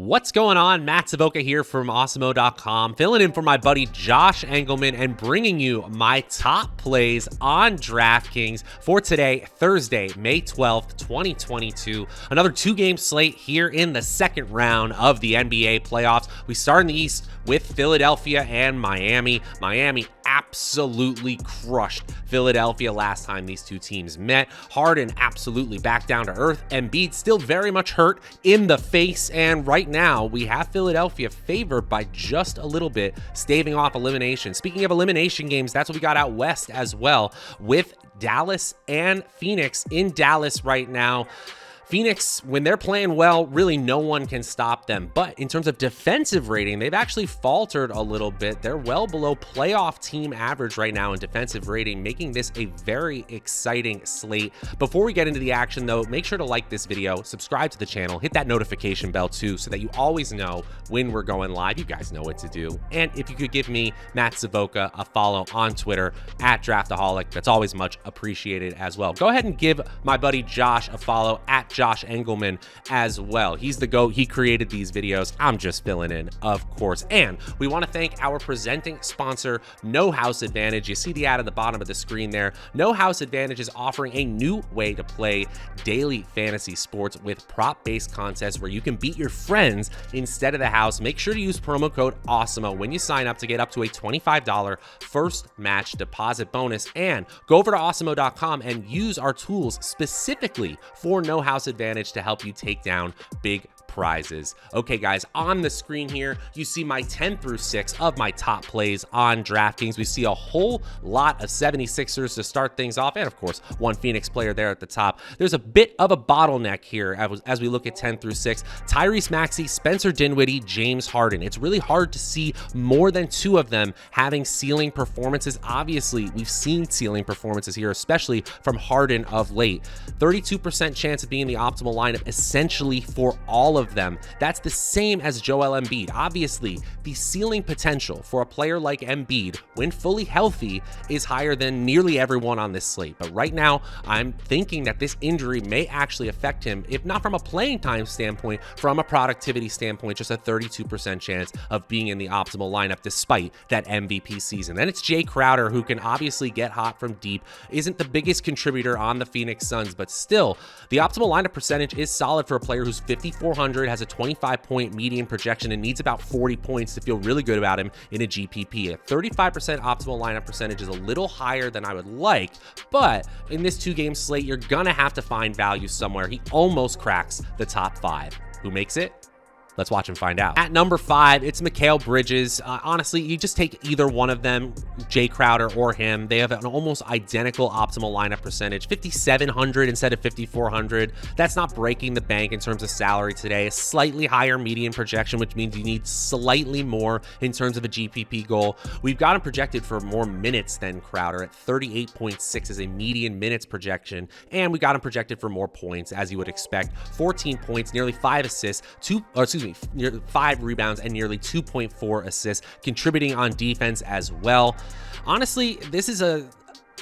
What's going on? Matt Savoca here from Awesemo.com, filling in for my buddy Josh Engelman and bringing you my top plays on DraftKings for today, Thursday, May 12th, 2022. Another two-game slate here in the second round of the NBA playoffs. We start in the East with Philadelphia and Miami. Miami absolutely crushed Philadelphia last time these two teams met. Harden absolutely back down to earth. Embiid still very much hurt in the face, and right now we have Philadelphia favored by just a little bit, staving off elimination. Speaking of elimination games, that's what we got out west as well, with Dallas and Phoenix. In Dallas right now, Phoenix, when they're playing well, really no one can stop them. But in terms of defensive rating, they've actually faltered a little bit. They're well below playoff team average right now in defensive rating, making this a very exciting slate. Before we get into the action, though, make sure to like this video, subscribe to the channel, hit that notification bell too, so that you always know when we're going live. You guys know what to do. And if you could give me, Matt Savoca, a follow on Twitter at Draftaholic, that's always much appreciated as well. Go ahead and give my buddy Josh a follow at Josh Engelman as well. He's the GOAT. He created these videos. I'm just filling in, of course. And we want to thank our presenting sponsor, No House Advantage. You see the ad at the bottom of the screen there. No House Advantage is offering a new way to play daily fantasy sports with prop-based contests where you can beat your friends instead of the house. Make sure to use promo code Awesemo when you sign up to get up to a $25 first match deposit bonus. And go over to Awesemo.com and use our tools specifically for No House Advantage to help you take down big prizes. Okay, guys, on the screen here, you see my 10 through 6 of my top plays on DraftKings. We see a whole lot of 76ers to start things off, and of course, one Phoenix player there at the top. There's a bit of a bottleneck here as we look at 10 through 6. Tyrese Maxey, Spencer Dinwiddie, James Harden. It's really hard to see more than two of them having ceiling performances. Obviously, we've seen ceiling performances here, especially from Harden of late. 32% chance of being the optimal lineup essentially for all of them. That's the same as Joel Embiid. Obviously, the ceiling potential for a player like Embiid, when fully healthy, is higher than nearly everyone on this slate. But right now, I'm thinking that this injury may actually affect him, if not from a playing time standpoint, from a productivity standpoint, just a 32% chance of being in the optimal lineup despite that MVP season. Then it's Jay Crowder, who can obviously get hot from deep, isn't the biggest contributor on the Phoenix Suns, but still, the optimal lineup percentage is solid for a player who's 5,400, has a 25-point median projection, and needs about 40 points to feel really good about him in a GPP. A 35% optimal lineup percentage is a little higher than I would like, but in this two-game slate, you're gonna have to find value somewhere. He almost cracks the top 5. Who makes it? Let's watch and find out. At number 5, it's Mikal Bridges. Honestly, you just take either one of them, Jay Crowder or him. They have an almost identical optimal lineup percentage, 5,700 instead of 5,400. That's not breaking the bank in terms of salary today. A slightly higher median projection, which means you need slightly more in terms of a GPP goal. We've got him projected for more minutes than Crowder at 38.6 as a median minutes projection, and we got him projected for more points, as you would expect. 14 points, nearly 5 assists, 5 rebounds, and nearly 2.4 assists, contributing on defense as well. Honestly,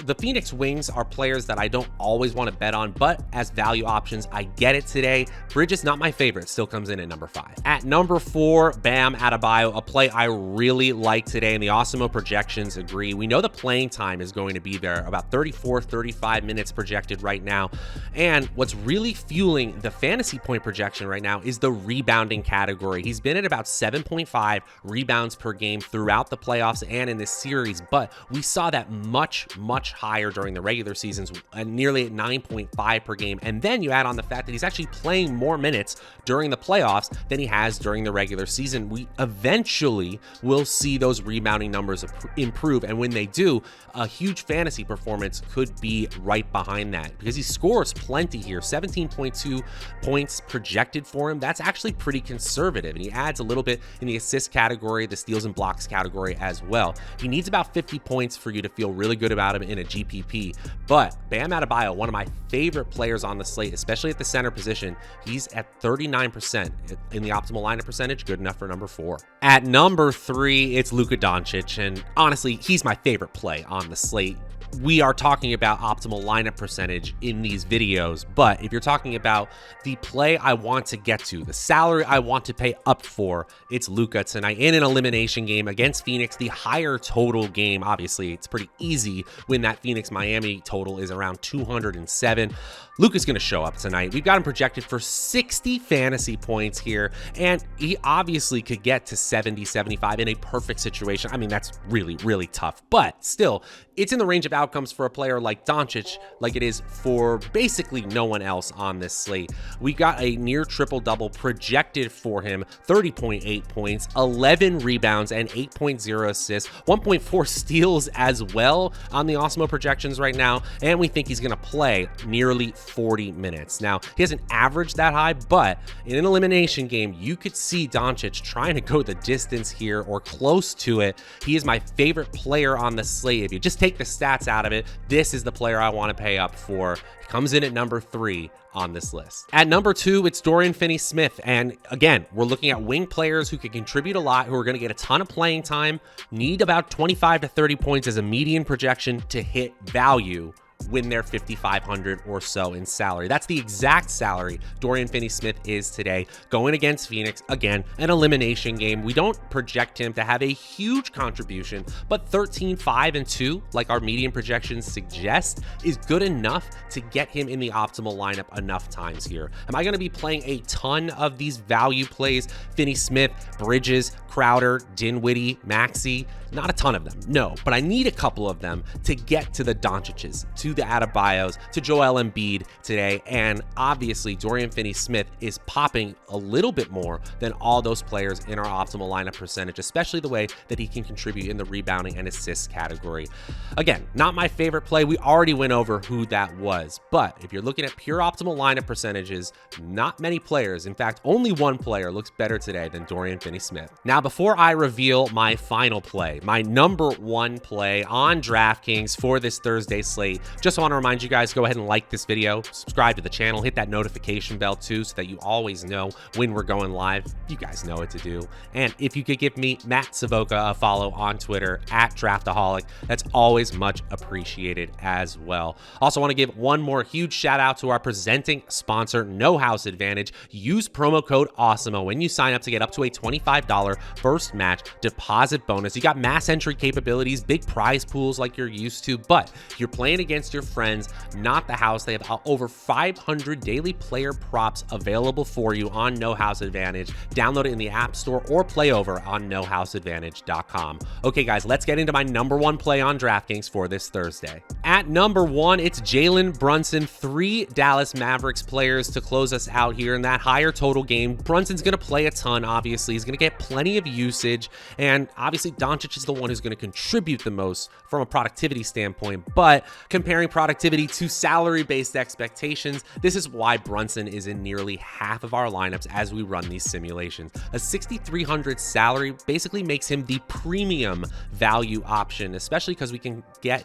the Phoenix Wings are players that I don't always want to bet on, but as value options, I get it today. Bridges, not my favorite, still comes in at number 5. At number 4, Bam Adebayo, a play I really like today, and the Awesemo projections agree. We know the playing time is going to be there, about 34, 35 minutes projected right now. And what's really fueling the fantasy point projection right now is the rebounding category. He's been at about 7.5 rebounds per game throughout the playoffs and in this series, but we saw that much higher during the regular seasons, nearly at 9.5 per game. And then you add on the fact that he's actually playing more minutes during the playoffs than he has during the regular season. We eventually will see those rebounding numbers improve. And when they do, a huge fantasy performance could be right behind that, because he scores plenty here. 17.2 points projected for him. That's actually pretty conservative. And he adds a little bit in the assist category, the steals and blocks category as well. He needs about 50 points for you to feel really good about him in a GPP. But Bam Adebayo, one of my favorite players on the slate, especially at the center position, he's at 39% in the optimal lineup percentage, good enough for number 4. At number 3, it's Luka Doncic, and honestly, he's my favorite play on the slate. we are talking about optimal lineup percentage in these videos, but if you're talking about the play I want to get to, the salary I want to pay up for, it's Luka tonight in an elimination game against Phoenix. The higher total game, obviously, it's pretty easy when that Phoenix-Miami total is around 207. Luka's going to show up tonight. We've got him projected for 60 fantasy points here, and he obviously could get to 70, 75 in a perfect situation. I mean, that's really, really tough, but still, it's in the range of outcomes for a player like Doncic, like it is for basically no one else on this slate. We got a near triple-double projected for him, 30.8 points, 11 rebounds, and 8.0 assists, 1.4 steals as well on the Awesemo projections right now, and we think he's going to play nearly 40 minutes. Now, he hasn't averaged that high, but in an elimination game, you could see Doncic trying to go the distance here or close to it. He is my favorite player on the slate. If you just take the stats out of it, this is the player I want to pay up for. He comes in at number 3 on this list. At number 2, it's Dorian Finney-Smith. And again, we're looking at wing players who can contribute a lot, who are going to get a ton of playing time, need about 25 to 30 points as a median projection to hit value when they're 5,500 or so in salary. That's the exact salary Dorian Finney-Smith is today, going against Phoenix. Again, an elimination game. We don't project him to have a huge contribution, but 13, 5, and 2, like our median projections suggest, is good enough to get him in the optimal lineup enough times here. Am I going to be playing a ton of these value plays? Finney-Smith, Bridges, Crowder, Dinwiddie, Maxey? Not a ton of them, no, but I need a couple of them to get to the Doncic's, to the Adebayos, to Joel Embiid today, and obviously Dorian Finney-Smith is popping a little bit more than all those players in our optimal lineup percentage, especially the way that he can contribute in the rebounding and assists category. Again, not my favorite play. We already went over who that was, but if you're looking at pure optimal lineup percentages, not many players, in fact, only one player looks better today than Dorian Finney-Smith. Now, before I reveal my final play, my number 1 play on DraftKings for this Thursday slate, just want to remind you guys, go ahead and like this video, subscribe to the channel, hit that notification bell too, so that you always know when we're going live. You guys know what to do. And if you could give me, Matt Savoca, a follow on Twitter at Draftaholic, that's always much appreciated as well. Also want to give one more huge shout out to our presenting sponsor, No House Advantage. Use promo code Awesemo when you sign up to get up to a $25 first match deposit bonus. You got mass entry capabilities, big prize pools like you're used to, but you're playing against your friends, not the house. They have over 500 daily player props available for you on No House Advantage. Download it in the App Store or play over on nohouseadvantage.com. Okay, guys, let's get into my number 1 play on DraftKings for this Thursday. At number 1, it's Jalen Brunson, 3 Dallas Mavericks players to close us out here in that higher total game. Brunson's going to play a ton, obviously. He's going to get plenty of usage, and obviously Doncic is the one who's going to contribute the most from a productivity standpoint, but comparing productivity to salary-based expectations, this is why Brunson is in nearly half of our lineups as we run these simulations. A 6,300 salary basically makes him the premium value option, especially because we can get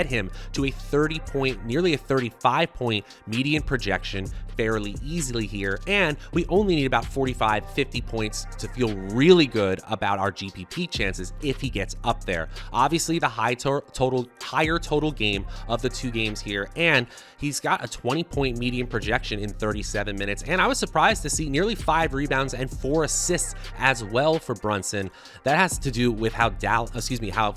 him to a 30-point, nearly a 35-point median projection fairly easily here, and we only need about 45, 50 points to feel really good about our GPP chances if he gets up there. Obviously, the higher total game of the 2 games here, and he's got a 20-point median projection in 37 minutes, and I was surprised to see nearly 5 rebounds and 4 assists as well for Brunson. That has to do with how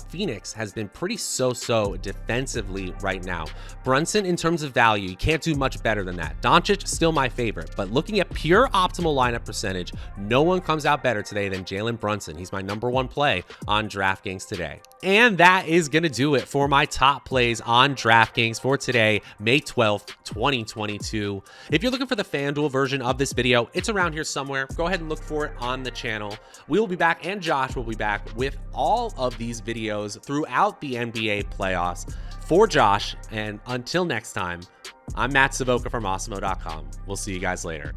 Phoenix has been pretty so-so defensively right now. Brunson, in terms of value, you can't do much better than that. Doncic, still my favorite, but looking at pure optimal lineup percentage, no one comes out better today than Jalen Brunson. He's my number 1 play on DraftKings today. And that is going to do it for my top plays on DraftKings for today, May 12th, 2022. If you're looking for the FanDuel version of this video, it's around here somewhere. Go ahead and look for it on the channel. We will be back, and Josh will be back with all of these videos throughout the NBA playoffs. For Josh, and until next time, I'm Matt Savoca from Awesemo.com. We'll see you guys later.